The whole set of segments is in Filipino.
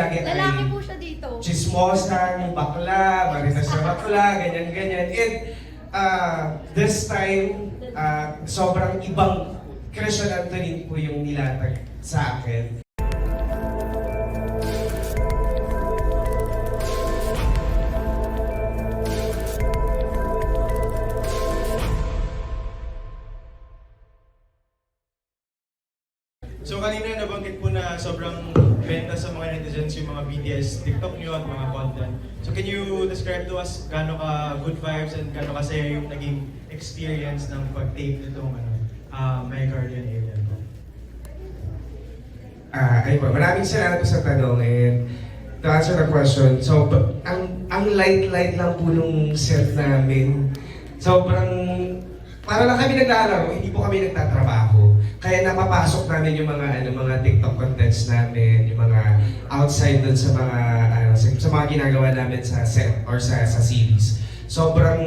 lagi Lalaki ay po siya dito. chismosan, bakla, maritas na bakla, ganyan-ganyan. And this time, sobrang ibang Christian Anthony po yung nilatag sa akin. So kanina nabanggit po na sobrang benta sa mga netizens yung mga BTS TikTok nyo at mga content. So can you describe to us gaano ka good vibes and gaano ka saya yung naging experience ng pag-tape nitong My Guardian Alien po? Ay po, maraming salamat po sa tanong and to answer the question, so ang light-light lang po nung set namin. Sobrang, para lang kami naglalaro, hindi po kami nagtatrabaho. Kaya napapasok namin yung mga TikTok contents namin, yung mga outside dun sa mga sa mga ginagawa namin sa set or sa series. Sobrang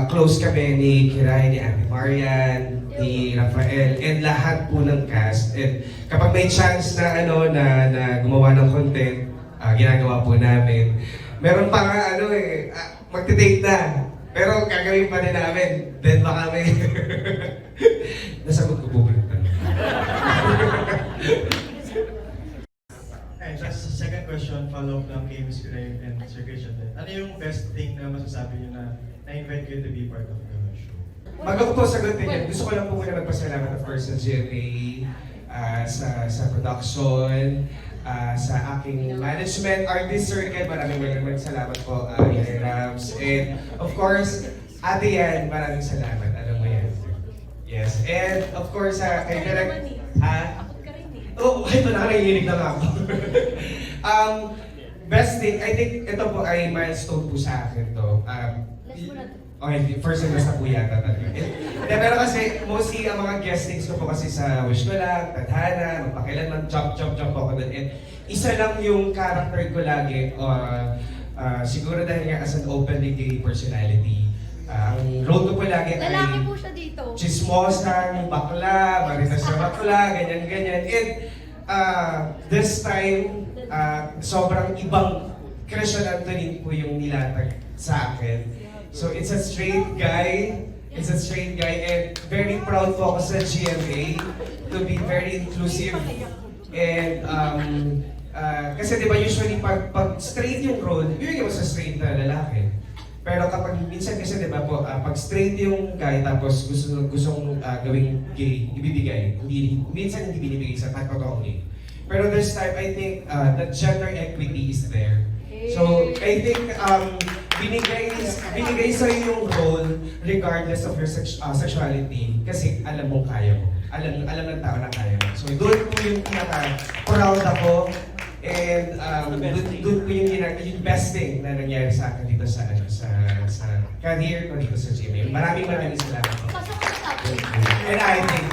close kami ni Kiray, ni Ate Marian, ni Rafael, and lahat po ng cast. And kapag may chance na na gumawa ng content, ginagawa po namin. Meron pa nga magte-date na. Pero gagawin pa rin namin. Then baka may... Nasagot ko po ba? Okay, so sa second question, follow-up lang kay Ms. Gray and Sir Christian din. Ano yung best thing na masasabi nyo na na-invite you to be part of the show? Bago ko po sagutin yan, gusto ko lang po muna magpasalamat of course sa GMA, sa production, sa aking management, artist circle, maraming salamat po, Yaya Rams. And of course, Ate Yan, maraming salamat. Alam mo yan. Yes. And of course, kay Direk... Takot ka rin eh. Oo, ito na, nanginig na nga ako. Best thing, I think ito po ay milestone po sa akin to. Last mo na to. Okay, first and last na po yata talaga. Pero kasi, mostly ang mga guestings ko po kasi sa Wish Ko Lang, Tadhana, Magpakilanman, jump po ako doon. And isa lang yung character ko lagi, siguro dahil nga as an openly gay personality. Ang role ko po lagi ay Lalaki po siya dito. chismosan, bakla, maritas na bakla, ganyan-ganyan. And this time, sobrang ibang Christian Anthony po yung nilatag sa akin. So it's a straight guy, and very proud po ako sa GMA to be very inclusive. And kasi di ba usually pag straight yung role, bibigyan mo sa straight na lalaki. Pero kapag minsan kasi di ba po, pag straight yung guy tapos gustong gawing gay, ibibigay. Minsan hindi binibigay sa totoong gay. Pero this time, I think the gender equity is there. So, I think binigay sa'yo yung role regardless of your sexuality kasi alam mong kaya mo. Alam ng tao na kaya mo. So, doon po yung pinaka-proud ako and doon po yung best thing na nangyari sa akin dito sa career ko dito sa GMA. Maraming salamat po. Pasok ka sa top. And I think